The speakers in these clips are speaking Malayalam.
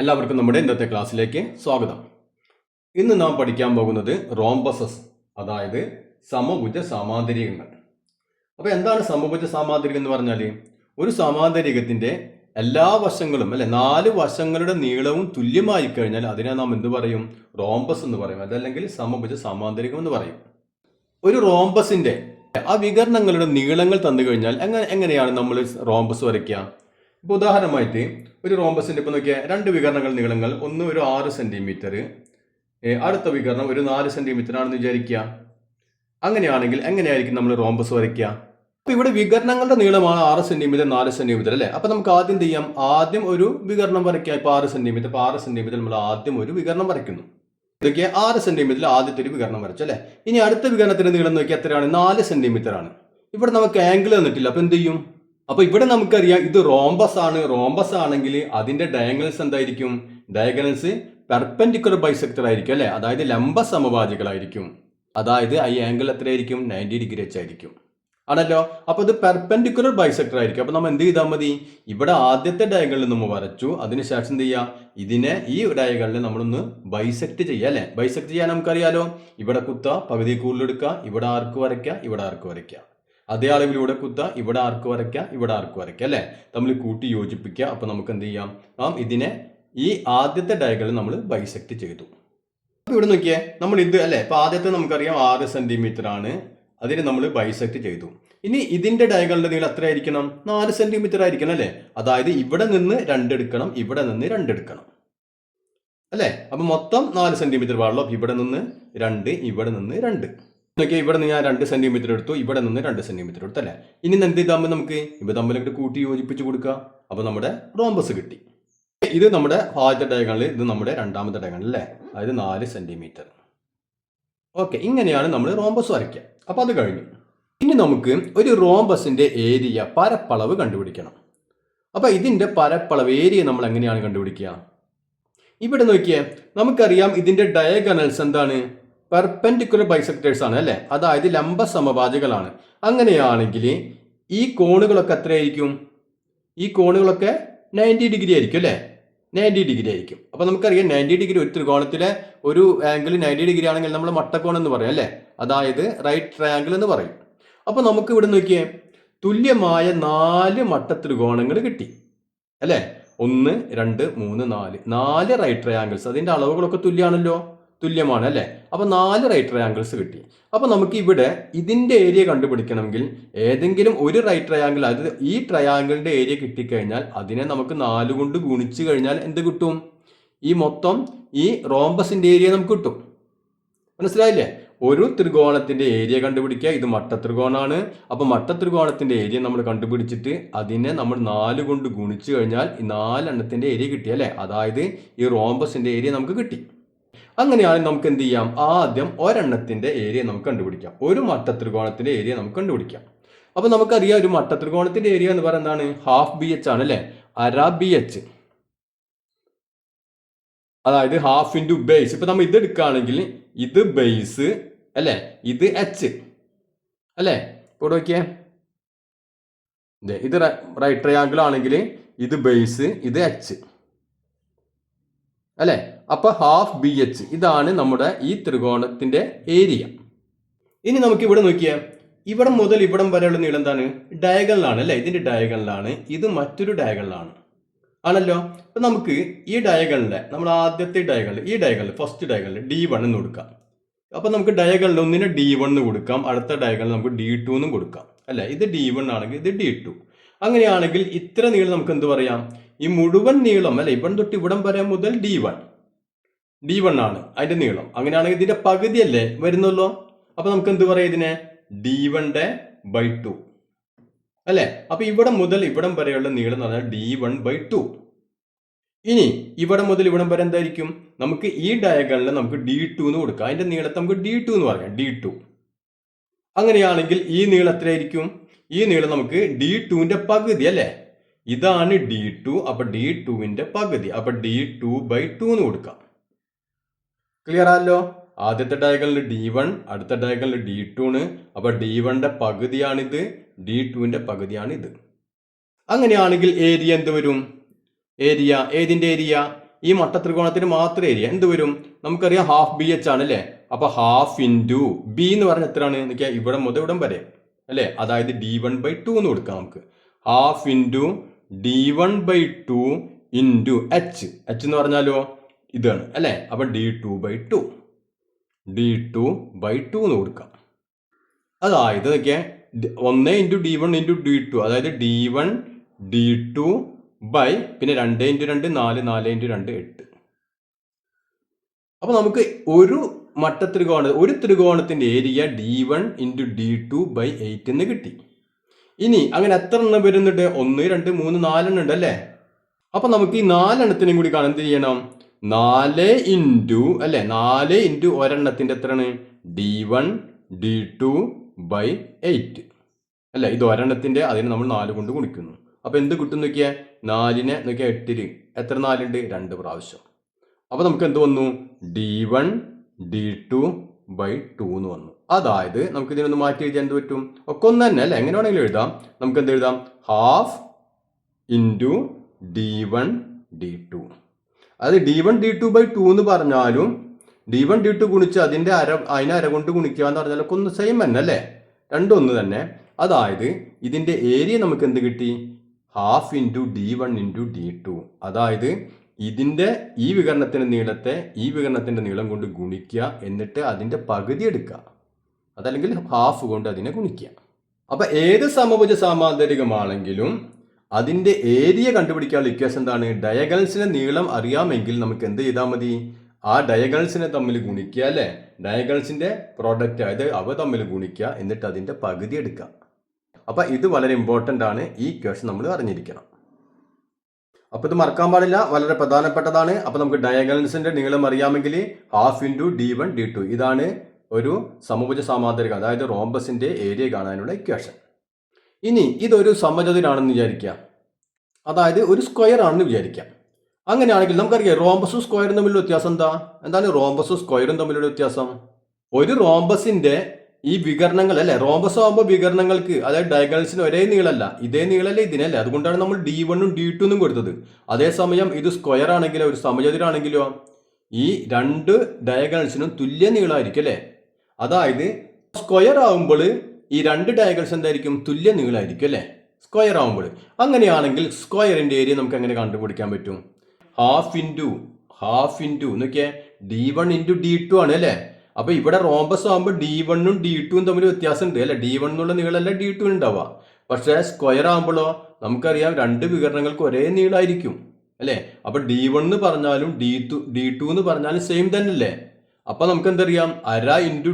എല്ലാവർക്കും നമ്മുടെ ഇന്നത്തെ ക്ലാസ്സിലേക്ക് സ്വാഗതം. ഇന്ന് നാം പഠിക്കാൻ പോകുന്നത് റോംബസസ്, അതായത് സമഭുജ സാമാന്തരികങ്ങൾ. അപ്പോൾ എന്താണ് സമഭുജ സാമാന്തരികം എന്ന് പറഞ്ഞാൽ, ഒരു സാമാന്തരികത്തിന്റെ എല്ലാ വശങ്ങളും 4 വശങ്ങളുടെ നീളവും തുല്യമായി കഴിഞ്ഞാൽ അതിനെ നാം എന്ത് പറയും? റോംബസ് എന്ന് പറയും, അതല്ലെങ്കിൽ സമഭുജ സാമാന്തരികം എന്ന് പറയും. ഒരു റോംബസിന്റെ ആ വികരണങ്ങളുടെ നീളങ്ങൾ തന്നു കഴിഞ്ഞാൽ എങ്ങനെയാണ് നമ്മൾ റോംബസ് വരയ്ക്കുക? ഇപ്പോൾ ഉദാഹരണമായിട്ട് ഒരു റോംബസിന്റെ ഇപ്പോൾ നോക്കിയാൽ 2 വികരണങ്ങൾ നീളങ്ങൾ, ഒന്ന് ഒരു 6 സെന്റിമീറ്റർ, അടുത്ത വികരണം ഒരു 4 സെന്റിമീറ്റർ ആണെന്ന് വിചാരിക്കുക. അങ്ങനെയാണെങ്കിൽ എങ്ങനെയായിരിക്കും നമ്മൾ റോംബസ് വരയ്ക്കുക? അപ്പോൾ ഇവിടെ വികരണങ്ങളുടെ നീളമാണ് 6 സെന്റിമീറ്റർ 4 സെന്റിമീറ്റർ അല്ലേ. അപ്പോൾ നമുക്ക് ആദ്യം ചെയ്യാം, ആദ്യം ഒരു വികരണം വരയ്ക്കുക. ഇപ്പോൾ 6 സെന്റിമീറ്റർ, ഇപ്പോൾ 6 സെന്റിമീറ്റർ നമ്മൾ ആദ്യം ഒരു വികരണം വരയ്ക്കുന്നു. ഇതൊക്കെ 6 സെന്റിമീറ്ററിൽ ആദ്യത്തെ ഒരു വികരണം വരച്ചു അല്ലേ. ഇനി അടുത്ത വികരണത്തിന്റെ നീളം നോക്കിയാൽ എത്രയാണ്? 4 സെന്റിമീറ്റർ ആണ്. ഇവിടെ നമുക്ക് ആംഗിൾ തന്നിട്ടില്ല, അപ്പോൾ എന്ത് ചെയ്യും? അപ്പോൾ ഇവിടെ നമുക്കറിയാം ഇത് റോംബസ് ആണ്. റോംബസ് ആണെങ്കിൽ അതിന്റെ ഡയഗണൽസ് എന്തായിരിക്കും? ഡയഗണൽസ് പെർപെൻഡിക്കുലർ ബൈസെക്ടർ ആയിരിക്കും അല്ലേ, അതായത് ലംബ സമഭാജികളായിരിക്കും. അതായത് ഈ ആംഗിൾ എത്രയായിരിക്കും? 90 ഡിഗ്രി വെച്ചായിരിക്കും ആണല്ലോ. അപ്പോൾ ഇത് പെർപെൻഡിക്കുലർ ബൈസെക്ടർ ആയിരിക്കും. അപ്പോൾ നമ്മൾ എന്ത് ചെയ്താൽ മതി? ഇവിടെ ആദ്യത്തെ ഡയഗണൽ നമ്മൾ വരച്ചു, അതിനുശേഷം എന്ത് ചെയ്യുക? ഇതിനെ ഈ ഡയഗണലിൽ നമ്മളൊന്ന് ബൈസെക്ട് ചെയ്യുക അല്ലേ. ബൈസെക്ട് ചെയ്യാൻ നമുക്കറിയാലോ, ഇവിടെ കുത്തുക, പകുതി കൂടുതലെടുക്കുക, ഇവിടെ ആർക്ക് വരയ്ക്കുക, ഇവിടെ ആർക്ക് വരയ്ക്കുക. അതേ അളവിലൂടെ കുത്തുക, ഇവിടെ ആർക്ക് വരയ്ക്കുക, ഇവിടെ ആർക്ക് വരയ്ക്കുക അല്ലേ. തമ്മിൽ കൂട്ടി യോജിപ്പിക്കുക. അപ്പോൾ നമുക്ക് എന്ത് ചെയ്യാം? നാം ഇതിനെ ഈ ആദ്യത്തെ ഡയഗണൽ നമ്മൾ ബൈസെക്ട് ചെയ്തു. അപ്പോൾ ഇവിടെ നോക്കിയേ, നമ്മൾ ഇത് അല്ലേ, ഇപ്പോൾ ആദ്യത്തെ നമുക്കറിയാം 6 സെന്റിമീറ്റർ ആണ്, അതിന് നമ്മൾ ബൈസെക്ട് ചെയ്തു. ഇനി ഇതിന്റെ ഡയഗണലിന്റെ നീളം എത്ര ആയിരിക്കണം? 4 സെന്റിമീറ്റർ ആയിരിക്കണം അല്ലേ. അതായത് ഇവിടെ നിന്ന് 2 എടുക്കണം, ഇവിടെ നിന്ന് 2 എടുക്കണം അല്ലേ. അപ്പൊ മൊത്തം 4 സെന്റിമീറ്റർ പാടുള്ളൂ. ഇവിടെ നിന്ന് 2, ഇവിടെ നിന്ന് 2. നോക്കിയാൽ ഇവിടെ നിന്ന് ഞാൻ 2 സെന്റിമീറ്റർ എടുത്തു, ഇവിടെ നിന്ന് 2 സെന്റിമീറ്റർ എടുത്തു അല്ലേ. ഇനി എന്ത് ചെയ്താൽ നമുക്ക് ഇവ തമ്മിലൊക്കെ കൂട്ടി യോജിപ്പിച്ച് കൊടുക്കുക. അപ്പൊ നമ്മുടെ റോംബസ് കിട്ടി. ഇത് നമ്മുടെ ആദ്യത്തെ ഡയഗണൽ, ഇത് നമ്മുടെ രണ്ടാമത്തെ ഡയഗണൽ അല്ലേ, അതായത് 4 സെന്റിമീറ്റർ. ഓക്കെ, ഇങ്ങനെയാണ് നമ്മൾ റോംബസ് വരയ്ക്കുക. അപ്പൊ അത് കഴിഞ്ഞു. ഇനി നമുക്ക് ഒരു റോംബസിന്റെ ഏരിയ, പരപ്പളവ് കണ്ടുപിടിക്കണം. അപ്പൊ ഇതിന്റെ പരപ്പളവ് ഏരിയ നമ്മൾ എങ്ങനെയാണ് കണ്ടുപിടിക്കുക? ഇവിടെ നോക്കിയേ, നമുക്കറിയാം ഇതിന്റെ ഡയഗണൽസ് എന്താണ്? പെർപെൻഡിക്കുലർ ബൈസെക്ടേഴ്സ് ആണ് അല്ലേ, അതായത് ലംബ സമഭാജികളാണ്. അങ്ങനെയാണെങ്കിൽ ഈ കോണുകളൊക്കെ എത്രയായിരിക്കും? ഈ കോണുകളൊക്കെ 90 ഡിഗ്രി ആയിരിക്കും അല്ലേ, 90 ഡിഗ്രി ആയിരിക്കും. അപ്പൊ നമുക്കറിയാം 90 ഡിഗ്രി, ഒരു ത്രികോണത്തിലെ ഒരു ആംഗിൾ 90 ഡിഗ്രി ആണെങ്കിൽ നമ്മൾ മട്ടക്കോൺ എന്ന് പറയും അല്ലേ, അതായത് റൈറ്റ് ട്രയാങ്കിൾ എന്ന് പറയും. അപ്പൊ നമുക്ക് ഇവിടെ നോക്കിയേ, തുല്യമായ 4 മട്ടത്രികോണങ്ങൾ കിട്ടി അല്ലേ. 1 2 3 4 റൈറ്റ് ട്രയാങ്കിൾസ്. അതിന്റെ അളവുകളൊക്കെ തുല്യമാണ് അല്ലേ. അപ്പൊ 4 റൈറ്റ് ട്രയാങ്കിൾസ് കിട്ടി. അപ്പൊ നമുക്ക് ഇവിടെ ഇതിന്റെ ഏരിയ കണ്ടുപിടിക്കണമെങ്കിൽ ഏതെങ്കിലും ഒരു റൈറ്റ് ട്രയാങ്കിൾ, അതായത് ഈ ട്രയാങ്കിളിന്റെ ഏരിയ കിട്ടിക്കഴിഞ്ഞാൽ അതിനെ നമുക്ക് 4 കൊണ്ട് ഗുണിച്ചു കഴിഞ്ഞാൽ എന്ത് കിട്ടും? ഈ മൊത്തം ഈ റോംബസിന്റെ ഏരിയ നമുക്ക് കിട്ടും. മനസ്സിലായില്ലേ? ഒരു ത്രികോണത്തിന്റെ ഏരിയ കണ്ടുപിടിക്കുക. ഇത് മട്ടത്രികോണാണ്. അപ്പൊ മട്ടത്രികോണത്തിന്റെ ഏരിയ നമ്മൾ കണ്ടുപിടിച്ചിട്ട് അതിനെ നമ്മൾ 4 കൊണ്ട് ഗുണിച്ചു കഴിഞ്ഞാൽ ഈ 4 എണ്ണത്തിന്റെ ഏരിയ കിട്ടി അല്ലേ, അതായത് ഈ റോംബസിന്റെ ഏരിയ നമുക്ക് കിട്ടി. അങ്ങനെയാണെങ്കിൽ നമുക്ക് എന്ത് ചെയ്യാം? ആദ്യം ഒരെണ്ണത്തിന്റെ ഏരിയ നമുക്ക് കണ്ടുപിടിക്കാം. ഒരു മട്ടത്രികോണത്തിന്റെ ഏരിയ നമുക്ക് കണ്ടുപിടിക്കാം. അപ്പൊ നമുക്കറിയാം ഒരു മട്ടത്രികോണത്തിന്റെ ഏരിയ എന്ന് പറയുന്നത് എന്താണ്? ഹാഫ് BH ആണ് അല്ലെ, അര BH, അതായത് ഹാഫ് ഇൻറ്റു ബേസ്. ഇപ്പൊ നമ്മൾ ഇത് എടുക്കുകയാണെങ്കിൽ ഇത് ബേസ് അല്ലെ, ഇത് H അല്ലെ. ഇവിടെ നോക്കിയേ, ഇത് റൈറ്റ് ട്രയാങ്കിൾ ആണെങ്കിൽ ഇത് ബേസ്, ഇത് H അല്ലെ. അപ്പൊ ഹാഫ് BH, ഇതാണ് നമ്മുടെ ഈ ത്രികോണത്തിന്റെ ഏരിയ. ഇനി നമുക്ക് ഇവിടെ നോക്കിയാൽ ഇവിടെ മുതൽ ഇവിടം വരെയുള്ള നീളം എന്താണ്? ഡയഗണലാണ് അല്ലെ, ഇതിന്റെ ഡയഗണലാണ്. ഇത് മറ്റൊരു ഡയഗണലാണ് ആണല്ലോ. അപ്പൊ നമുക്ക് ഈ ഡയഗണലിലെ നമ്മൾ ആദ്യത്തെ ഡയഗണൽ, ഈ ഡയഗണൽ ഫസ്റ്റ് ഡയഗണൽ D1 എന്ന് കൊടുക്കാം. അപ്പൊ നമുക്ക് ഡയഗണൽ ഒന്നിന് D1 എന്ന് കൊടുക്കാം, അടുത്ത ഡയഗണൽ നമുക്ക് D2 എന്നും കൊടുക്കാം അല്ലെ. ഇത് D1 ആണെങ്കിൽ ഇത് D2. അങ്ങനെയാണെങ്കിൽ ഇത്ര നീളം നമുക്ക് എന്ത് പറയാം? ഈ മുഴുവൻ നീളം അല്ലെ, ഇവിടം തൊട്ട് ഇവിടം വരെ മുതൽ D1 ആണ് അതിന്റെ നീളം. അങ്ങനെയാണെങ്കിൽ ഇതിന്റെ പകുതി അല്ലേ വരുന്നുള്ളൂ. അപ്പൊ നമുക്ക് എന്ത് പറയാം? ഇതിനെ D1/2 അല്ലെ. അപ്പൊ ഇവിടെ മുതൽ ഇവിടം വരെയുള്ള നീളം എന്ന് പറഞ്ഞാൽ D1/2. ഇനി ഇവിടെ മുതൽ ഇവിടം വരെ എന്തായിരിക്കും? നമുക്ക് ഈ ഡയഗണലിൽ നമുക്ക് D2 എന്ന് കൊടുക്കാം. അതിന്റെ നീളത്തെ നമുക്ക് D2 എന്ന് പറയാം, D2. അങ്ങനെയാണെങ്കിൽ ഈ നീളം എത്രയായിരിക്കും? ഈ നീളം നമുക്ക് D2ന്റെ പകുതി അല്ലെ, ഇതാണ് D2. അപ്പൊ D2ന്റെ പകുതി, അപ്പൊ D2/2 എന്ന് കൊടുക്കാം. ക്ലിയർ ആണല്ലോ. ആദ്യത്തെ ഡയഗണലിൽ D1, അടുത്ത ഡയഗണലിൽ D2 ആണ്. അപ്പൊ D1ന്റെ പകുതിയാണിത്, D2ന്റെ പകുതിയാണിത്. അങ്ങനെയാണെങ്കിൽ ഏരിയ എന്ത് വരും? ഏരിയ, ഏതിന്റെ ഏരിയ? ഈ മട്ടത്രികോണത്തിന് മാത്രം ഏരിയ എന്ത് വരും? നമുക്കറിയാം ഹാഫ് ബി എച്ച് ആണ് അല്ലേ? അപ്പൊ ഹാഫ് ഇൻറ്റു ബി എന്ന് പറഞ്ഞ എത്രയാണ് നോക്കിയാൽ ഇവിടെ മുതൽ ഇവിടം വരെ അല്ലേ? അതായത് d1/2 എന്ന് കൊടുക്കാം നമുക്ക്. Half into d1/2 into H എന്ന് പറഞ്ഞാലോ ഇതാണ് അല്ലേ? അപ്പൊ d2/2 എന്ന് കൊടുക്കാം. അതായത് നോക്കിയാൽ 1 ഇൻറ്റു d1 ഇൻറ്റു d2 അതായത് d1 d2 ബൈ പിന്നെ 2 ഇൻറ്റു 2 4 4 ഇൻറ്റു 2 8. അപ്പൊ നമുക്ക് ഒരു ത്രികോണത്തിന്റെ area d1 into d2 by 8 എന്ന് കിട്ടി. ഇനി അങ്ങനെ എത്ര എണ്ണം വരുന്നുണ്ട്? 1 2 3 4 എണ്ണം ഉണ്ട് അല്ലേ? അപ്പൊ നമുക്ക് ഈ 4 എണ്ണത്തിനും കൂടി കാണാൻ എന്ത് ചെയ്യണം? 4 ഇൻറ്റു അല്ലെ 4 ഇൻറ്റു ഒരെണ്ണത്തിന്റെ എത്രയാണ്? d1 d2 ബൈ 8 അല്ലെ? ഇത് ഒരെണ്ണത്തിന്റെ അതിന് നമ്മൾ 4 കൊണ്ട് ഗുണിക്കുന്നു. അപ്പൊ എന്ത് കിട്ടും നോക്കിയാൽ 4നെ നോക്കിയാൽ 8 എത്ര 4 ഉണ്ട്? 2 പ്രാവശ്യം. അപ്പൊ നമുക്ക് എന്ത് വന്നു? d1 d2 ബൈ 2 എന്ന് വന്നു. അതായത് നമുക്ക് ഇതിനൊന്ന് മാറ്റി എഴുതിയാൽ എന്ത് പറ്റും? ഒക്കെ ഒന്ന് തന്നെ അല്ലെ? എങ്ങനെ വേണമെങ്കിലും എഴുതാം. നമുക്ക് എന്ത് എഴുതാം? Half into d1 d2. അത് d1 d2 ബൈ 2 എന്ന് പറഞ്ഞാലും d1 d2 ഗുണിച്ച് അതിനെ അര കൊണ്ട് ഗുണിക്കുക എന്ന് പറഞ്ഞാലൊക്കെ ഒന്ന് സെയിം തന്നെ അല്ലേ? രണ്ടും ഒന്ന് തന്നെ. അതായത് ഇതിന്റെ ഏരിയ നമുക്ക് എന്ത് കിട്ടി? Half into d1 into d2. അതായത് ഇതിന്റെ ഈ വികരണത്തിന്റെ നീളത്തെ ഈ വികരണത്തിന്റെ നീളം കൊണ്ട് ഗുണിക്കുക, എന്നിട്ട് അതിന്റെ പകുതി എടുക്കുക, അതല്ലെങ്കിൽ ഹാഫ് കൊണ്ട് അതിനെ ഗുണിക്കുക. അപ്പൊ ഏത് സമഭുജ സാമാന്തരികമാണെങ്കിലും അതിന്റെ ഏരിയ കണ്ടുപിടിക്കാനുള്ള ഇക്വേഷൻ എന്താണ്? ഡയഗണൽസിന്റെ നീളം അറിയാമെങ്കിൽ നമുക്ക് എന്ത് ചെയ്താൽ മതി? ആ ഡയഗണൽസിനെ തമ്മിൽ ഗുണിക്കുക അല്ലെ? ഡയഗണൽസിന്റെ പ്രോഡക്റ്റ് അതായത് അവ തമ്മിൽ ഗുണിക്കുക, എന്നിട്ട് അതിന്റെ പകുതി എടുക്കുക. അപ്പൊ ഇത് വളരെ ഇമ്പോർട്ടന്റ് ആണ്. ഈ ഇക്വേഷൻ നമ്മൾ അറിഞ്ഞിരിക്കണം. അപ്പൊ ഇത് മറക്കാൻ പാടില്ല, വളരെ പ്രധാനപ്പെട്ടതാണ്. അപ്പൊ നമുക്ക് ഡയഗണൽസിന്റെ നീളം അറിയാമെങ്കിൽ ഹാഫ് ഇൻറ്റു d1 d2 ഇതാണ് ഒരു സമഭുജ സാമാന്തരികം, അതായത് റോംബസിന്റെ ഏരിയ കാണാനുള്ള ഇക്വേഷൻ. ഇനി ഇതൊരു സമചതുരാണെന്ന് വിചാരിക്കാം, അതായത് ഒരു സ്ക്വയർ ആണെന്ന് വിചാരിക്കാം. അങ്ങനെയാണെങ്കിൽ നമുക്കറിയാം റോംബസും സ്ക്വയറും തമ്മിലുള്ള വ്യത്യാസം എന്താണ് റോംബസും സ്ക്വയറും തമ്മിലുള്ള വ്യത്യാസം? ഒരു റോംബസിന്റെ ഈ വികരണങ്ങൾ അല്ലെ, റോംബസ് ആകുമ്പോൾ വികരണങ്ങൾക്ക് അതായത് ഡയഗണൽസിന് ഒരേ നീളമല്ല, ഇതേ നീളമല്ല ഇതിനല്ലേ, അതുകൊണ്ടാണ് നമ്മൾ d1 d2 എന്നും കൊടുത്തത്. അതേസമയം ഇത് സ്ക്വയർ ആണെങ്കിലോ ഒരു സമചതുരാണെങ്കിലോ ഈ രണ്ട് ഡയഗണൽസിനും തുല്യ നീളമായിരിക്കും അല്ലേ? അതായത് സ്ക്വയർ ആകുമ്പോൾ ഈ രണ്ട് ഡയഗണൽസ് എന്തായിരിക്കും? തുല്യ നീളമായിരിക്കും അല്ലേ സ്ക്വയർ ആകുമ്പോൾ. അങ്ങനെയാണെങ്കിൽ സ്ക്വയറിന്റെ ഏരിയ നമുക്ക് എങ്ങനെ കണ്ടുപിടിക്കാൻ പറ്റും? ഹാഫ് ഇൻറ്റു എന്നൊക്കെ d1 ഇൻറ്റു d2 ആണ് അല്ലേ? അപ്പൊ ഇവിടെ റോംബസ് ആകുമ്പോൾ d1 d2 തമ്മിൽ വ്യത്യാസം ഉണ്ട് അല്ലെ? d1 എന്നുള്ള നീളമല്ല d2 ഉണ്ടാവുക. പക്ഷെ സ്ക്വയർ ആകുമ്പോഴോ നമുക്കറിയാം രണ്ട് വികരണങ്ങൾക്ക് ഒരേ നീളമായിരിക്കും അല്ലെ? അപ്പൊ d1 എന്ന് പറഞ്ഞാലും d2 എന്ന് പറഞ്ഞാലും സെയിം തന്നെ അല്ലേ? അപ്പൊ നമുക്ക് എന്തറിയാം? അര ഇൻറ്റു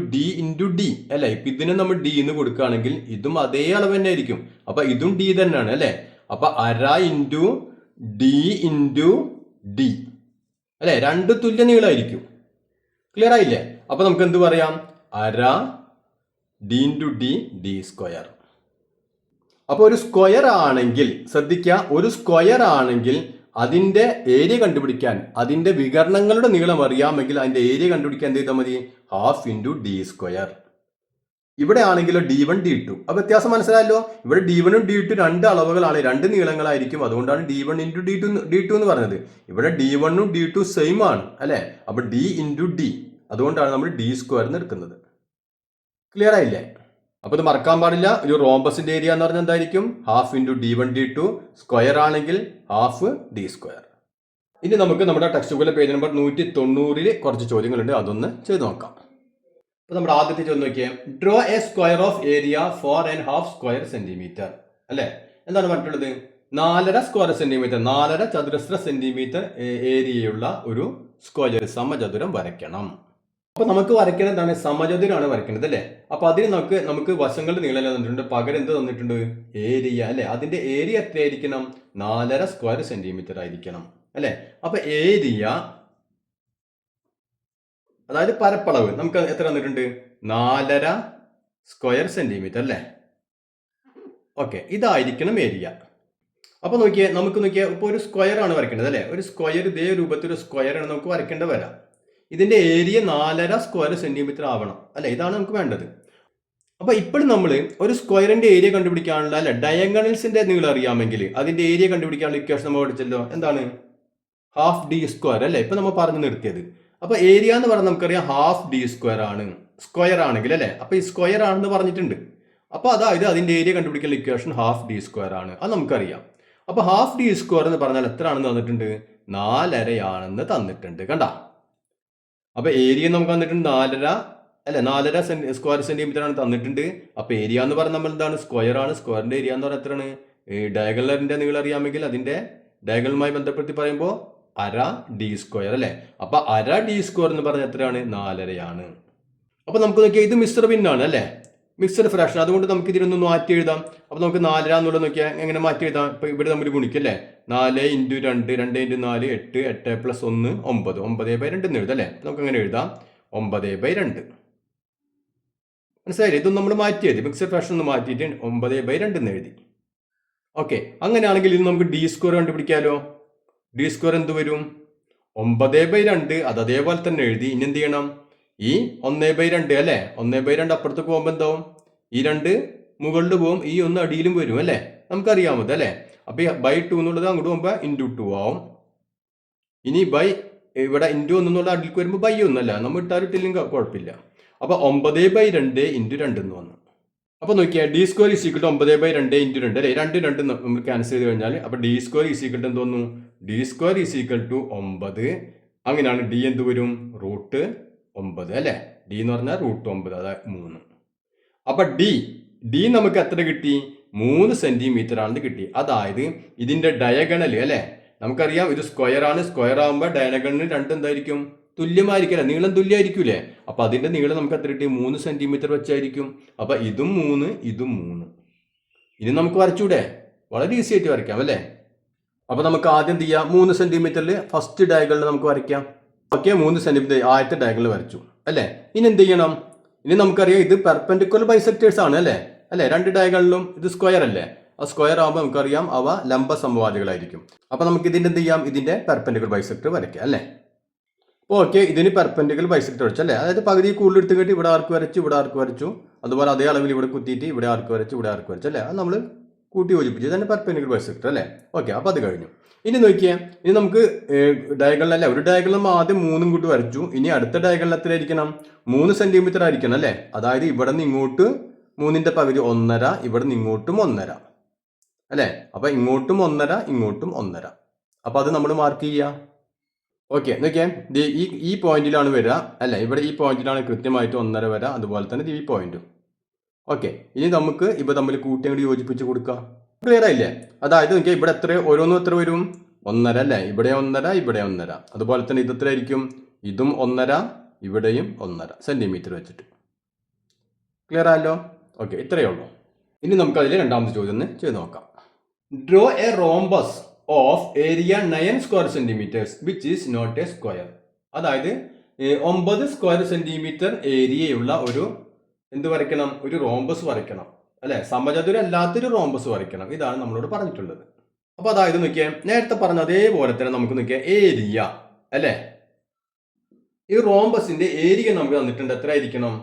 d അല്ലെ? ഇപ്പൊ ഇതിനെ നമ്മൾ d എന്ന് കൊടുക്കുകയാണെങ്കിൽ ഇതും അതേ അളവ് തന്നെ ആയിരിക്കും. അപ്പൊ ഇതും d തന്നെയാണ് അല്ലെ? അപ്പൊ അര ഇൻറ്റു d അല്ലെ? രണ്ട് തുല്യ നീളമായിരിക്കും. ക്ലിയർ ആയില്ലേ? അപ്പൊ നമുക്ക് എന്ത് പറയാം? അര d ഇൻറ്റു d സ്ക്വയർ. അപ്പൊ ഒരു സ്ക്വയർ ആണെങ്കിൽ ശ്രദ്ധിക്കുക, ഒരു സ്ക്വയർ ആണെങ്കിൽ അതിന്റെ ഏരിയ കണ്ടുപിടിക്കാൻ അതിന്റെ വികരണങ്ങളുടെ നീളം അറിയാമെങ്കിൽ അതിന്റെ ഏരിയ കണ്ടുപിടിക്കാൻ എന്ത് ചെയ്താൽ മതി? Half into d square. ഇവിടെ ആണെങ്കിലോ d1 d2. അപ്പൊ വ്യത്യാസം മനസ്സിലായല്ലോ? ഇവിടെ d1 d2 രണ്ട് അളവുകളാണ്, രണ്ട് നീളങ്ങളായിരിക്കും. അതുകൊണ്ടാണ് d1 ഇൻറ്റു d2 എന്ന് പറഞ്ഞത്. ഇവിടെ d1 d2 സെയിം ആണ് അല്ലെ? അപ്പൊ d ഇൻറ്റു d, അതുകൊണ്ടാണ് നമ്മൾ d സ്ക്വയർ എന്ന് എടുക്കുന്നത്. ക്ലിയർ ആയില്ലേ? അപ്പൊ ഇത് മറക്കാൻ പാടില്ല. ഒരു റോംബസിന്റെ ഏരിയ എന്ന് പറഞ്ഞാൽ എന്തായിരിക്കും? Half into d1 d2. Square ആണെങ്കിൽ ഹാഫ് d സ്ക്വയർ. ഇനി നമുക്ക് നമ്മുടെ ടെക്സ്റ്റ് ബുക്കിലെ പേജ് നമ്പർ 190 കുറച്ച് ചോദ്യങ്ങളുണ്ട്, അതൊന്ന് ചെയ്ത് നോക്കാം. അപ്പൊ നമ്മുടെ ആദ്യത്തെ ചോദ്യം നോക്കിയേ. Draw A square of area 4.5 square centimetre അല്ലെ? എന്താണ് പറഞ്ഞിട്ടുള്ളത്? 4.5 സ്ക്വയർ സെന്റിമീറ്റർ, 4.5 ചതുരശ്ര സെന്റിമീറ്റർ ഏരിയയുള്ള ഒരു സ്ക്വയർ സമചതുരം വരയ്ക്കണം. അപ്പൊ നമുക്ക് വരയ്ക്കണം എന്താണ്? സമചതുരാണ് വരയ്ക്കേണ്ടത് അല്ലെ? അപ്പൊ അതിന് നമുക്ക് വശങ്ങളുടെ നീളം തന്നിട്ടുണ്ട്, പകരം എന്ത് തന്നിട്ടുണ്ട്? ഏരിയ അല്ലെ? അതിന്റെ ഏരിയ എത്രയായിരിക്കണം? 4.5 സ്ക്വയർ സെന്റിമീറ്റർ ആയിരിക്കണം അല്ലെ? അപ്പൊ ഏരിയ അതായത് പരപ്പളവ് നമുക്ക് എത്ര തന്നിട്ടുണ്ട്? 4.5 സ്ക്വയർ സെന്റിമീറ്റർ അല്ലെ? ഓക്കെ, ഇതായിരിക്കണം ഏരിയ. അപ്പൊ നമുക്ക് നോക്കിയാൽ ഇപ്പൊ ഒരു സ്ക്വയർ ആണ് വരയ്ക്കേണ്ടത് അല്ലെ? ഒരു സ്ക്വയർ ഇതേ രൂപത്തിൽ ഒരു സ്ക്വയർ ആണ് നമുക്ക് വരയ്ക്കേണ്ട വരാം. ഇതിന്റെ ഏരിയ 4.5 സ്ക്വയർ സെന്റിമീറ്റർ ആവണം അല്ലെ? ഇതാണ് നമുക്ക് വേണ്ടത്. അപ്പൊ ഇപ്പോഴും നമ്മൾ ഒരു സ്ക്വയറിന്റെ ഏരിയ കണ്ടുപിടിക്കാനുള്ള അല്ലെ ഡയഗണൽസിന്റെ നീളം അറിയാമെങ്കിൽ അതിന്റെ ഏരിയ കണ്ടുപിടിക്കാനുള്ള ഇക്വേഷൻ നമ്മൾ പഠിച്ചല്ലോ. എന്താണ്? ഹാഫ് ഡി സ്ക്വയർ അല്ലേ ഇപ്പൊ നമ്മൾ പറഞ്ഞു നിർത്തിയത്. അപ്പൊ ഏരിയ എന്ന് പറഞ്ഞാൽ നമുക്കറിയാം ഹാഫ് ഡി സ്ക്വയർ ആണ്, സ്ക്വയർ ആണെങ്കിൽ അല്ലേ. അപ്പൊ ഈ സ്ക്വയർ ആണെന്ന് പറഞ്ഞിട്ടുണ്ട്. അപ്പൊ അതായത് അതിന്റെ ഏരിയ കണ്ടുപിടിക്കുന്ന ഇക്വേഷൻ ഹാഫ് ഡി സ്ക്വയർ ആണ്, അത് നമുക്കറിയാം. അപ്പൊ ഹാഫ് ഡി സ്ക്വയർ എന്ന് പറഞ്ഞാൽ എത്ര ആണെന്ന് തന്നിട്ടുണ്ട്? 4.5 തന്നിട്ടുണ്ട്. കണ്ട, അപ്പൊ ഏരിയ നമുക്ക് തന്നിട്ടുണ്ട് 4.5 അല്ലെ, 4.5 സ്ക്വയർ സെന്റിമീറ്റർ ആണ് തന്നിട്ടുണ്ട്. അപ്പൊ ഏരിയ എന്ന് പറഞ്ഞാൽ നമ്മൾ എന്താണ്? സ്ക്വയർ ആണ്. സ്ക്വയറിന്റെ ഏരിയ എന്ന് പറഞ്ഞാൽ എത്രയാണ്? ഡയഗണലിന്റെ നീളം അറിയാമെങ്കിൽ അതിന്റെ ഡയഗണലുമായി ബന്ധപ്പെടുത്തി പറയുമ്പോൾ അര ഡി സ്ക്വയർ അല്ലെ. അപ്പൊ അര ഡി സ്ക്വയർ എന്ന് പറഞ്ഞാൽ എത്രയാണ്? 4.5. അപ്പൊ നമുക്ക് നോക്കിയാൽ ഇത് മിശ്ര ഭിന്നാണ് അല്ലെ, മിക്സഡ് ഫ്രാക്ഷൻ. അതുകൊണ്ട് നമുക്ക് ഇതിനൊന്ന് മാറ്റി എഴുതാം. അപ്പൊ നമുക്ക് 4 എന്നുള്ളത് നോക്കിയാൽ എങ്ങനെ മാറ്റി എഴുതാം? ഇപ്പൊ ഇവിടെ നമ്മൾ ഗുണിക്കും അല്ലേ. 4 × 2 2 × 4 8 8 + 1 9 9/2 എന്ന് എഴുതാം അല്ലെ. നമുക്ക് അങ്ങനെ എഴുതാം 9/2. മനസ്സിലായില്ലേ? ഇതൊന്നും നമ്മൾ മാറ്റിയത് മിക്സഡ് ഫ്രാക്ഷൻ ഒന്ന് മാറ്റിയിട്ട് 9/2 എന്ന് എഴുതി. ഓക്കെ, അങ്ങനെയാണെങ്കിൽ ഇത് നമുക്ക് ഡി സ്ക്വയർ കണ്ടുപിടിക്കാലോ. ഡി സ്ക്വയർ എന്ത് വരും? 9/2. അത് അതേപോലെ തന്നെ എഴുതി. ഇനി എന്ത് ചെയ്യണം? ഈ 1/2 അല്ലെ, 1/2 അപ്പുറത്തേക്ക് പോകുമ്പോൾ എന്താവും? ഈ 2 മുകളിൽ പോകും, ഈ 1 അടിയിലും വരും അല്ലെ, നമുക്കറിയാമത് അല്ലെ. അപ്പൊ ഈ /2 എന്നുള്ളത് അങ്ങോട്ട് പോകുമ്പോൾ × 2 ആവും. ഇനി ഇവിടെ × 1 എന്നുള്ള അടിയിലേക്ക് വരുമ്പോൾ /1 അല്ല, നമ്മൾ ഇട്ടാലിട്ടില്ലെങ്കിൽ കുഴപ്പമില്ല. അപ്പൊ 9/2 × 2 എന്ന് വന്നു. അപ്പൊ നോക്കിയാൽ ഡി സ്ക്വയർ = 9/2 × 2 അല്ലെ. 2 നമ്മൾ ക്യാൻസൽ ചെയ്ത് കഴിഞ്ഞാൽ അപ്പൊ ഡി സ്ക്വയർ = എന്ത് വന്നു? D square = 9. അങ്ങനെയാണ് ഡി എന്ത് വരും? √9 അല്ലെ. ഡി എന്ന് പറഞ്ഞാൽ √9, അതായത് 3. അപ്പൊ ഡി നമുക്ക് എത്ര കിട്ടി? 3 സെന്റിമീറ്റർ ആണെന്ന് കിട്ടി. അതായത് ഇതിന്റെ ഡയഗണൽ അല്ലെ, നമുക്കറിയാം ഇത് സ്ക്വയർ ആണ്. സ്ക്വയർ ആകുമ്പോൾ ഡയഗണലിന് 2 എന്തായിരിക്കും? തുല്യമായിരിക്കില്ല, നീളം തുല്യമായിരിക്കൂലേ. അപ്പൊ അതിന്റെ നീളം നമുക്ക് എത്ര കിട്ടി? 3 സെന്റിമീറ്റർ വെച്ചായിരിക്കും. അപ്പൊ ഇതും 3 ഇതും 3. ഇനി നമുക്ക് വരച്ചൂടെ? വളരെ ഈസി ആയിട്ട് വരയ്ക്കാം അല്ലെ. അപ്പൊ നമുക്ക് ആദ്യം എന്ത് ചെയ്യാം? 3 സെന്റിമീറ്ററിൽ ഫസ്റ്റ് ഡയഗണൽ നമുക്ക് വരയ്ക്കാം. ഓക്കെ, 3 സെന്റിമീറ്റർ ആദ്യത്തെ ഡയഗണൽ വരച്ചു അല്ലെ. ഇനി എന്ത് ചെയ്യണം? ഇനി നമുക്കറിയാം ഇത് പെർപെൻഡിക്കുലർ ബൈസെക്ടേഴ്സ് ആണ് അല്ലെ. 2 ഡയഗണലും ഇത് സ്ക്വയർ അല്ലേ. ആ സ്ക്വയർ ആകുമ്പോൾ നമുക്കറിയാം അവ ലംബ സമവാദികളായിരിക്കും. അപ്പൊ നമുക്ക് ഇതിന്റെ എന്ത് ചെയ്യാം? ഇതിന്റെ പെർപെൻഡിക്കുലർ ബൈസെക്ടർ വരയ്ക്കാം അല്ലെ. ഓക്കെ, ഇതിന് പെർപെൻഡിക്കുലർ ബൈസെക്ടർ വെച്ചല്ലേ, അതായത് പകുതി കൂടുതൽ എടുത്ത് കെട്ടി ഇവിടെ ആർക്ക് വരച്ചു, ഇവിടെ ആർക്ക് വരച്ചു, അതുപോലെ അതേ അളവിൽ ഇവിടെ കുത്തിയിട്ട് ഇവിടെ ആർക്ക് വരച്ചു, ഇവിടെ ആർക്ക് വരച്ചു അല്ലേ. അത് നമ്മൾ കൂട്ടി യോജിപ്പിച്ചു, തന്നെ പെർപെൻഡിക്കുലർ ബൈസെക്ടർ അല്ലേ. ഓക്കെ, അപ്പൊ അത് കഴിഞ്ഞു. ഇനി നോക്കിയേ, ഇനി നമുക്ക് ഡയഗണൽ അല്ലേ, ഒരു ഡയഗണൽ ആദ്യം 3 കൂട്ടി വരച്ചു. ഇനി അടുത്ത ഡയഗണൽ എത്രയായിരിക്കണം? 3 സെന്റിമീറ്റർ ആയിരിക്കണം അല്ലേ. അതായത് ഇവിടെ നിന്ന് ഇങ്ങോട്ട് 3ന്റെ പകുതി 1.5, ഇവിടെ നിന്ന് ഇങ്ങോട്ടും 1.5 അല്ലേ. അപ്പൊ ഇങ്ങോട്ടും 1.5 ഇങ്ങോട്ടും 1.5. അപ്പൊ അത് നമ്മൾ മാർക്ക് ചെയ്യാം. ഓക്കെ, നോക്കിയാൽ ഈ പോയിന്റിലാണ് വരിക അല്ലെ. ഇവിടെ ഈ പോയിന്റിലാണ് കൃത്യമായിട്ട് 1.5 വരിക, അതുപോലെ തന്നെ ഈ പോയിന്റും. ഓക്കെ, ഇനി നമുക്ക് ഇവ തമ്മിൽ കൂട്ടി അങ്ങോട്ട് യോജിപ്പിച്ച് കൊടുക്കാം. ക്ലിയർ ആയില്ലേ? അതായത് നോക്കിയാൽ ഇവിടെ ഓരോന്നും എത്ര വരും? 1.5 അല്ലേ. ഇവിടെ 1.5 ഇവിടെ 1.5, അതുപോലെ തന്നെ ഇത് എത്ര ആയിരിക്കും? ഇതും 1.5 ഇവിടെയും 1.5 സെന്റിമീറ്റർ വെച്ചിട്ട്. ക്ലിയർ ആയല്ലോ? ഓക്കെ, ഇത്രയേ ഉള്ളൂ. ഇനി നമുക്ക് അതിൽ രണ്ടാമത്തെ ചോദ്യം ഒന്ന് ചെയ്ത് നോക്കാം. Draw a rhombus of area 9 square centimetres which is not a square. അതായത് 9 സ്ക്വയർ സെന്റിമീറ്റർ ഏരിയയുള്ള ഒരു എന്ത് വരയ്ക്കണം? ഒരു റോംബസ് വരയ്ക്കണം അല്ലെ. സമചതുരം അല്ലാത്തൊരു റോംബസ് വരയ്ക്കണം. ഇതാണ് നമ്മളോട് പറഞ്ഞിട്ടുള്ളത്. അപ്പൊ അതായത് നോക്കിയാൽ നേരത്തെ പറഞ്ഞ അതേപോലെ തന്നെ നമുക്ക് നോക്കിയാൽ ഏരിയ അല്ലെ, ഈ റോംബസിന്റെ ഏരിയ നമുക്ക് തന്നിട്ടുണ്ട്. എത്ര ആയിരിക്കണം?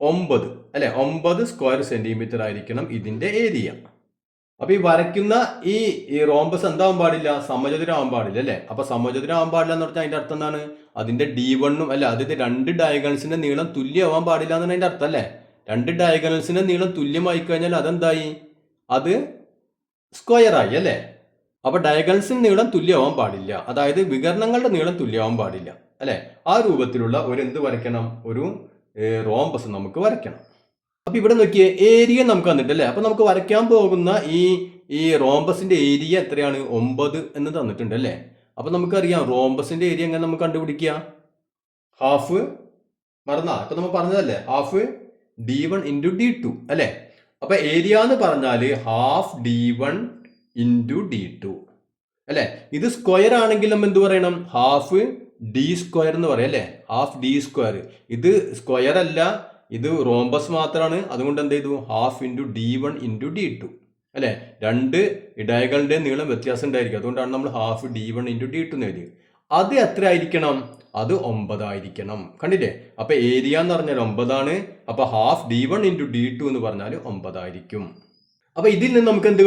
9 അല്ലെ. 9 സ്ക്വയർ സെന്റിമീറ്റർ ആയിരിക്കണം ഇതിന്റെ ഏരിയ. അപ്പൊ ഈ വരയ്ക്കുന്ന ഈ റോംബസ് എന്താവാൻ പാടില്ല? സമചതുരം ആവാൻ പാടില്ല അല്ലെ. അപ്പൊ സമചതുരം ആവാൻ പാടില്ല എന്ന് പറഞ്ഞാൽ അതിന്റെ അർത്ഥം എന്താണ്? അതിന്റെ D1 അല്ലെ, അതായത് 2 ഡയഗണൽസിന്റെ നീളം തുല്യമാവാൻ പാടില്ല എന്നാണ് അതിന്റെ അർത്ഥം അല്ലെ. 2 ഡയഗണൽസിന്റെ നീളം തുല്യമായി കഴിഞ്ഞാൽ അതെന്തായി? അത് സ്ക്വയർ ആയി അല്ലെ. അപ്പൊ ഡയഗണൽസിന്റെ നീളം തുല്യമാവാൻ പാടില്ല, അതായത് വികരണങ്ങളുടെ നീളം തുല്യമാവാൻ പാടില്ല അല്ലെ. ആ രൂപത്തിലുള്ള ഒരു എന്ത് വരയ്ക്കണം? ഒരു റോംബസ് നമുക്ക് വരയ്ക്കണം. അപ്പൊ ഇവിടെ നോക്കിയേ, ഏരിയ നമുക്ക് തന്നിട്ടല്ലേ. അപ്പൊ നമുക്ക് വരയ്ക്കാൻ പോകുന്ന ഈ റോംബസിന്റെ ഏരിയ എത്രയാണ്? 9 എന്ന് തന്നിട്ടുണ്ട് അല്ലേ. അപ്പൊ നമുക്കറിയാം റോംബസിന്റെ ഏരിയ എങ്ങനെ നമുക്ക് കണ്ടുപിടിക്കുക? ഹാഫ് മറന്നാ, ഇപ്പൊ നമ്മൾ പറഞ്ഞതല്ലേ, ഹാഫ് D1 × D2 അല്ലെ. അപ്പൊ ഏരിയ എന്ന് പറഞ്ഞാല് ഹാഫ് D1 × D2 അല്ലെ. ഇത് സ്ക്വയർ ആണെങ്കിൽ നമ്മൾ എന്ത് പറയണം? ഹാഫ് D സ്ക്വയർ എന്ന് പറയാം അല്ലെ. Half D square. ഇത് സ്ക്വയർ അല്ല, ഇത് റോംബസ് മാത്രമാണ്. അതുകൊണ്ട് എന്ത് ചെയ്തു? ഹാഫ് × D1 × D2 അല്ലെ. 2 ഡയഗണലിന്റെ നീളം വ്യത്യാസം ഉണ്ടായിരിക്കും, അതുകൊണ്ടാണ് നമ്മൾ ഹാഫ് D1 × D2 എന്ന് എഴുതിയത്. അത് എത്ര ആയിരിക്കണം? അത് 9 ആയിരിക്കണം. കണ്ടില്ലേ? അപ്പൊ ഏരിയ എന്ന് പറഞ്ഞാൽ 9 ആണ്. അപ്പൊ ഹാഫ് D1 × D2 എന്ന് പറഞ്ഞാൽ 9 ആയിരിക്കും. അപ്പൊ ഇതിൽ നിന്ന് നമുക്ക് എന്ത്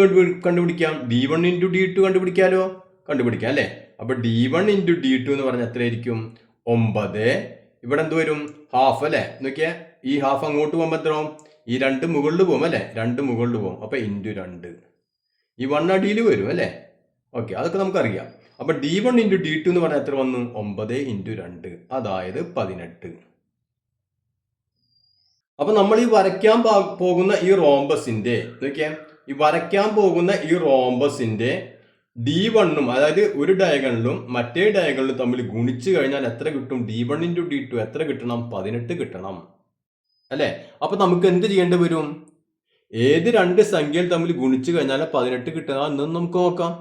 കണ്ടുപിടിക്കാം? D1 × D2 കണ്ടുപിടിക്കാലോ. കണ്ടുപിടിക്കാം അല്ലെ. അപ്പോൾ D1 ഇൻറ്റു D2 എന്ന് പറഞ്ഞാൽ എത്രയായിരിക്കും 9. ഇവിടെ എന്ത് വരും ഹാഫ് അല്ലേ, നോക്കിയാൽ ഈ ഹാഫ് അങ്ങോട്ട് പോകുമ്പോൾ എത്രയാവും, ഈ 2 മുകളിൽ പോകും അല്ലേ, 2 മുകളിൽ പോകും, അപ്പോൾ ഇൻറ്റു 2, ഈ 1 അടിയിൽ വരും അല്ലേ. ഓക്കെ, അതൊക്കെ നമുക്കറിയാം. അപ്പോൾ D1 ഇൻറ്റു D2 എന്ന് പറഞ്ഞാൽ എത്ര വന്നു 9 ഇൻറ്റു 2, അതായത് 18. അപ്പോൾ നമ്മൾ ഈ വരയ്ക്കാൻ പോകുന്ന ഈ റോംബസിന്റെ നോക്കിയാൽ ഈ വരയ്ക്കാൻ പോകുന്ന ഈ റോംബസിന്റെ D1ഉം അതായത് ഒരു ഡയഗണലും മറ്റേ ഡയഗണലും തമ്മിൽ ഗുണിച്ചു കഴിഞ്ഞാൽ എത്ര കിട്ടും, D1 ഇൻറ്റു D2 എത്ര കിട്ടണം, 18 കിട്ടണം അല്ലേ. അപ്പോൾ നമുക്ക് എന്ത് ചെയ്യേണ്ടി വരും, ഏത് രണ്ട് സംഖ്യകൾ തമ്മിൽ ഗുണിച്ചു കഴിഞ്ഞാൽ 18 കിട്ടുക എന്നൊന്നും നമുക്ക് നോക്കാം.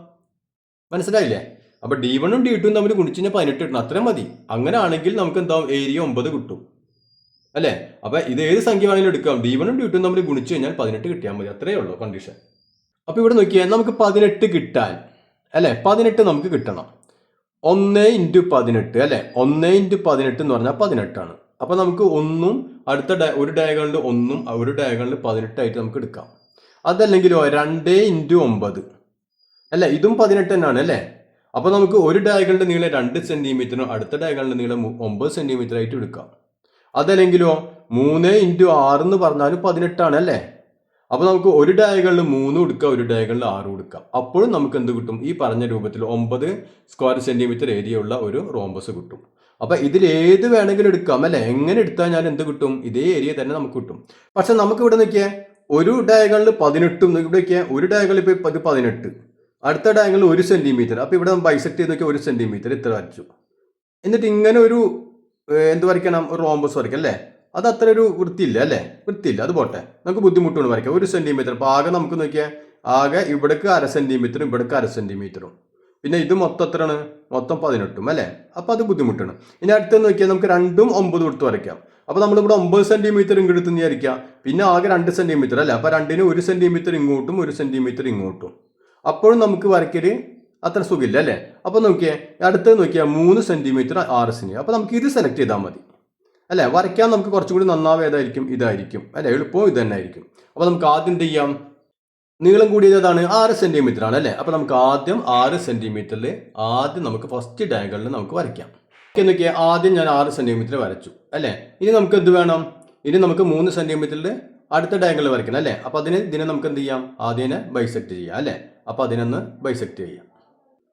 മനസ്സിലായില്ലേ. അപ്പോൾ D1ഉം D2ഉം തമ്മിൽ ഗുണിച്ചു കഴിഞ്ഞാൽ 18 കിട്ടണം, അത്രയും മതി. അങ്ങനെ ആണെങ്കിൽ നമുക്ക് എന്താവും, ഏരിയ 9 കിട്ടും അല്ലേ. അപ്പോൾ ഇത് ഏത് സംഖ്യ വേണമെങ്കിലും എടുക്കാം, D1ഉം D2ഉം തമ്മിൽ ഗുണിച്ചു കഴിഞ്ഞാൽ 18 കിട്ടിയാൽ മതി, അത്രയേ ഉള്ളൂ കണ്ടീഷൻ. അപ്പോൾ ഇവിടെ നോക്കിയാൽ നമുക്ക് 18 കിട്ടാൻ അല്ലേ, 18 നമുക്ക് കിട്ടണം. 1 ഇൻറ്റു 18 അല്ലേ, 1 ഇൻറ്റു 18 എന്ന് പറഞ്ഞാൽ 18ആണ്. അപ്പോൾ നമുക്ക് ഒന്നും അടുത്ത ഒരു ഡയഗണലിൽ 1ഉം ഒരു ഡയഗണലിൽ 18 ആയിട്ട് നമുക്ക് എടുക്കാം. അതല്ലെങ്കിലോ 2 ഇൻറ്റു 9 അല്ലേ, ഇതും 18 തന്നെയാണ് അല്ലേ. അപ്പോൾ നമുക്ക് ഒരു ഡയഗണലിന്റെ നീളം 2 സെന്റിമീറ്ററും അടുത്ത ഡയഗണലിന്റെ നീളം 9 സെന്റിമീറ്റർ ആയിട്ട് എടുക്കാം. അതല്ലെങ്കിലോ 3 ഇൻറ്റു 6 എന്ന് പറഞ്ഞാലും 18 ആണ് അല്ലേ. അപ്പോൾ നമുക്ക് ഒരു ഡയഗണലിൽ 3 എടുക്കാം, ഒരു ഡയഗണലിൽ 6 എടുക്കാം. അപ്പോഴും നമുക്ക് എന്ത് കിട്ടും, ഈ പറഞ്ഞ രൂപത്തിൽ 9 സ്ക്വയർ സെന്റിമീറ്റർ ഏരിയ ഉള്ള ഒരു റോംബസ് കിട്ടും. അപ്പോൾ ഇതിൽ ഏത് വേണമെങ്കിലും എടുക്കാം അല്ലേ. എങ്ങനെ എടുത്താൽ ഞാൻ എന്ത് കിട്ടും, ഇതേ ഏരിയ തന്നെ നമുക്ക് കിട്ടും. പക്ഷെ നമുക്ക് ഇവിടെ നോക്കിയാൽ ഒരു ഡയഗണലിൽ 18ഉം ഇവിടെ നോക്കിയാൽ ഒരു ഡയഗണലിൽ ഇപ്പോൾ 18, അടുത്ത ഡയഗണലിൽ 1 സെന്റിമീറ്റർ. അപ്പോൾ ഇവിടെ ബൈസെക്ട് ചെയ്ത് നോക്കിയാൽ 1 സെന്റിമീറ്റർ ഇത്ര വരച്ചു. എന്നിട്ട് ഇങ്ങനെ ഒരു എന്ത് വരയ്ക്കണം, ഒരു റോംബസ് വരയ്ക്കാം അല്ലേ. അത് അത്ര ഒരു വൃത്തിയില്ല അല്ലേ, വൃത്തിയില്ല, അത് പോട്ടെ, നമുക്ക് ബുദ്ധിമുട്ടുകൊണ്ട് വരയ്ക്കാം. 1 സെന്റിമീറ്റർ. അപ്പോൾ ആകെ നമുക്ക് നോക്കിയാൽ ആകെ ഇവിടേക്ക് 1/2 സെന്റിമീറ്ററും ഇവിടേക്ക് 1/2 സെന്റിമീറ്ററും, പിന്നെ ഇത് മൊത്തം എത്രയാണ്, മൊത്തം 18ഉം അല്ലേ. അപ്പോൾ അത് ബുദ്ധിമുട്ടാണ്. ഇനി അടുത്തെന്ന് നോക്കിയാൽ നമുക്ക് 2ഉം 9 എടുത്ത് വരയ്ക്കാം. അപ്പോൾ നമ്മളിവിടെ 9 സെന്റിമീറ്റർ ഇങ്ങോട്ട് എടുത്ത് വിചാരിക്കുക, പിന്നെ ആകെ 2 സെന്റിമീറ്റർ അല്ലേ. അപ്പോൾ 2ന് 1 സെന്റിമീറ്റർ ഇങ്ങോട്ടും 1 സെന്റിമീറ്റർ ഇങ്ങോട്ടും, അപ്പോഴും നമുക്ക് വരയ്ക്കൽ അത്ര സുഖമില്ല അല്ലേ. അപ്പോൾ നോക്കിയേ അടുത്തത് നോക്കിയാൽ 3 സെന്റിമീറ്റർ 6 സെന്റിമീറ്റർ. അപ്പോൾ നമുക്ക് ഇത് സെലക്ട് ചെയ്താൽ മതി അല്ലേ. വരയ്ക്കാൻ നമുക്ക് കുറച്ചും കൂടി നന്നാവുക ഏതായിരിക്കും, ഇതായിരിക്കും അല്ലേ, എളുപ്പവും ഇത് തന്നെ ആയിരിക്കും. അപ്പോൾ നമുക്ക് ആദ്യം എന്ത് ചെയ്യാം, നീളം കൂടിയതാണ് 6 സെന്റിമീറ്റർ ആണ് അല്ലേ. അപ്പോൾ നമുക്ക് ആദ്യം 6 സെന്റിമീറ്ററിൽ ആദ്യം നമുക്ക് ഫസ്റ്റ് ഡയഗണലിൽ നമുക്ക് വരയ്ക്കാം. എന്നൊക്കെ ആദ്യം ഞാൻ 6 സെന്റിമീറ്റർ വരച്ചു അല്ലേ. ഇനി നമുക്ക് എന്ത് വേണം, ഇനി നമുക്ക് 3 സെന്റിമീറ്ററിൽ അടുത്ത ഡയഗണലിൽ വരയ്ക്കണം അല്ലേ. അപ്പോൾ ഇതിനെ നമുക്ക് എന്ത് ചെയ്യാം, ആദ്യം ബൈസെക്ട് ചെയ്യാം അല്ലേ. അപ്പോൾ അതിനൊന്ന് ബൈസെക്ട് ചെയ്യാം.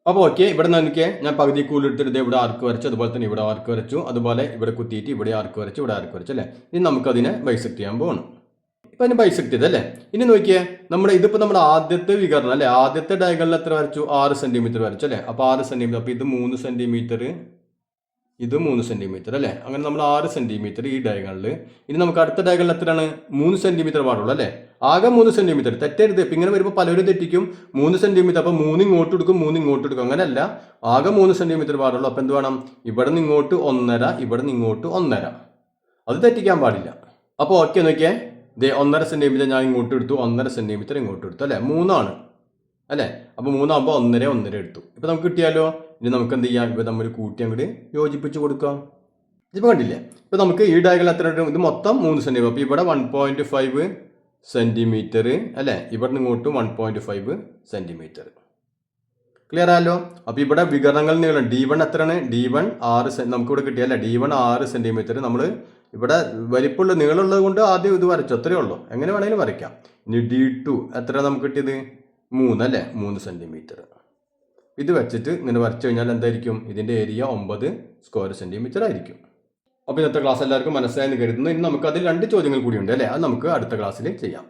അപ്പോൾ ഓക്കെ, ഇവിടെ നിന്ന് ഞാൻ പകുതി കൂടുതലെടുത്തിട്ട് ഇവിടെ ആർക്ക് വരച്ചു, അതുപോലെ തന്നെ ഇവിടെ ആർക്ക് വരച്ചു, അതുപോലെ ഇവിടെ കുത്തിയിട്ട് ഇവിടെ ആർക്ക് വരച്ചു, ഇവിടെ ആർക്ക് വരച്ചു അല്ലേ. ഇനി നമുക്കതിനെ ബൈസെക്ട് ചെയ്യാൻ പോകണം. ഇപ്പം അതിന് ബൈസെക്ട് ചെയ്തല്ലേ. ഇനി നോക്കിയേ ഇതിപ്പോൾ നമ്മുടെ ആദ്യത്തെ വികരണം അല്ലേ, ആദ്യത്തെ ഡയഗണലിൽ എത്ര വരച്ചു, 6 സെന്റിമീറ്റർ വരച്ചു അല്ലേ. അപ്പോൾ 6 സെന്റിമീറ്റർ, അപ്പോൾ ഇത് 3 സെന്റിമീറ്റർ, ഇത് 3 സെന്റിമീറ്റർ അല്ലേ. അങ്ങനെ നമ്മൾ 6 സെന്റിമീറ്റർ ഈ ഡയഗണലിൽ. ഇനി നമുക്ക് അടുത്ത ഡയഗണലിൽ എത്രയാണ്, 3 സെന്റിമീറ്റർ പാടുള്ളൂ അല്ലേ. ആകെ 3 സെന്റിമീറ്റർ, തെറ്റരുത്. ഇപ്പം ഇങ്ങനെ വരുമ്പോൾ പലരും തെറ്റിക്കും, 3 സെന്റിമീറ്റർ, അപ്പോൾ 3 ഇങ്ങോട്ട് എടുക്കും 3 ഇങ്ങോട്ട് എടുക്കും, അങ്ങനെയല്ല. ആകെ 3 സെന്റിമീറ്റർ പാടുള്ളൂ. അപ്പോൾ എന്ത് വേണം, ഇവിടെ നിന്ന് ഇങ്ങോട്ട് 1.5, ഇവിടെ നിന്ന് ഇങ്ങോട്ട് 1.5, അത് തെറ്റിക്കാൻ പാടില്ല. അപ്പോൾ ഓക്കെ നോക്കിയേ, 1.5 സെന്റിമീറ്റർ ഞാൻ ഇങ്ങോട്ട് എടുത്തു, 1.5 സെന്റിമീറ്റർ ഇങ്ങോട്ട് എടുത്തു അല്ലേ. 3 ആണ് അല്ലേ. അപ്പോൾ 3 ആകുമ്പോൾ 1.5 എടുത്തു. ഇപ്പോൾ നമുക്ക് കിട്ടിയാലോ. ഇനി നമുക്ക് എന്ത് ചെയ്യാം, ഇപ്പോൾ നമ്മൾ കൂട്ടി അങ്ങോട്ട് യോജിപ്പിച്ച് കൊടുക്കാം. ഇതിപ്പോൾ കണ്ടില്ലേ. ഇപ്പോൾ നമുക്ക് ഈ ഡയഗണൽ എത്ര കിട്ടും, ഇത് മൊത്തം 3 സെന്റിമീറ്റർ. അപ്പോൾ ഇവിടെ 1.5 സെന്റിമീറ്റർ അല്ലേ, ഇവിടെ നിന്ന് ഇങ്ങോട്ട് 1.5 സെന്റിമീറ്റർ. ക്ലിയർ ആയല്ലോ. അപ്പോൾ ഇവിടെ വികരണങ്ങൾ നീളം D1 എത്രയാണ്, D1 6 നമുക്കിവിടെ കിട്ടിയല്ലേ. D1 6 centimetre. നമ്മൾ ഇവിടെ വലിപ്പമുള്ള നീളമുള്ളത് കൊണ്ട് ആദ്യം ഇത് വരച്ചു, അത്രയേ ഉള്ളൂ. എങ്ങനെ വേണമെങ്കിലും വരയ്ക്കാം. ഇനി D2 എത്ര നമുക്ക് കിട്ടിയത്, 3 അല്ലേ, 3 സെന്റിമീറ്റർ. ഇത് വെച്ചിട്ട് ഇങ്ങനെ വരച്ചു കഴിഞ്ഞാൽ എന്തായിരിക്കും, ഇതിൻ്റെ ഏരിയ 9 സ്ക്വയർ സെന്റിമീറ്റർ ആയിരിക്കും. അപ്പോൾ ഇന്നത്തെ ക്ലാസ് എല്ലാവർക്കും മനസ്സിലായെന്ന് കരുതുന്നു. ഇനി നമുക്ക് അതിൽ 2 ചോദ്യങ്ങൾ കൂടിയുണ്ട് അല്ലേ, അത് നമുക്ക് അടുത്ത ക്ലാസ്സിൽ ചെയ്യാം.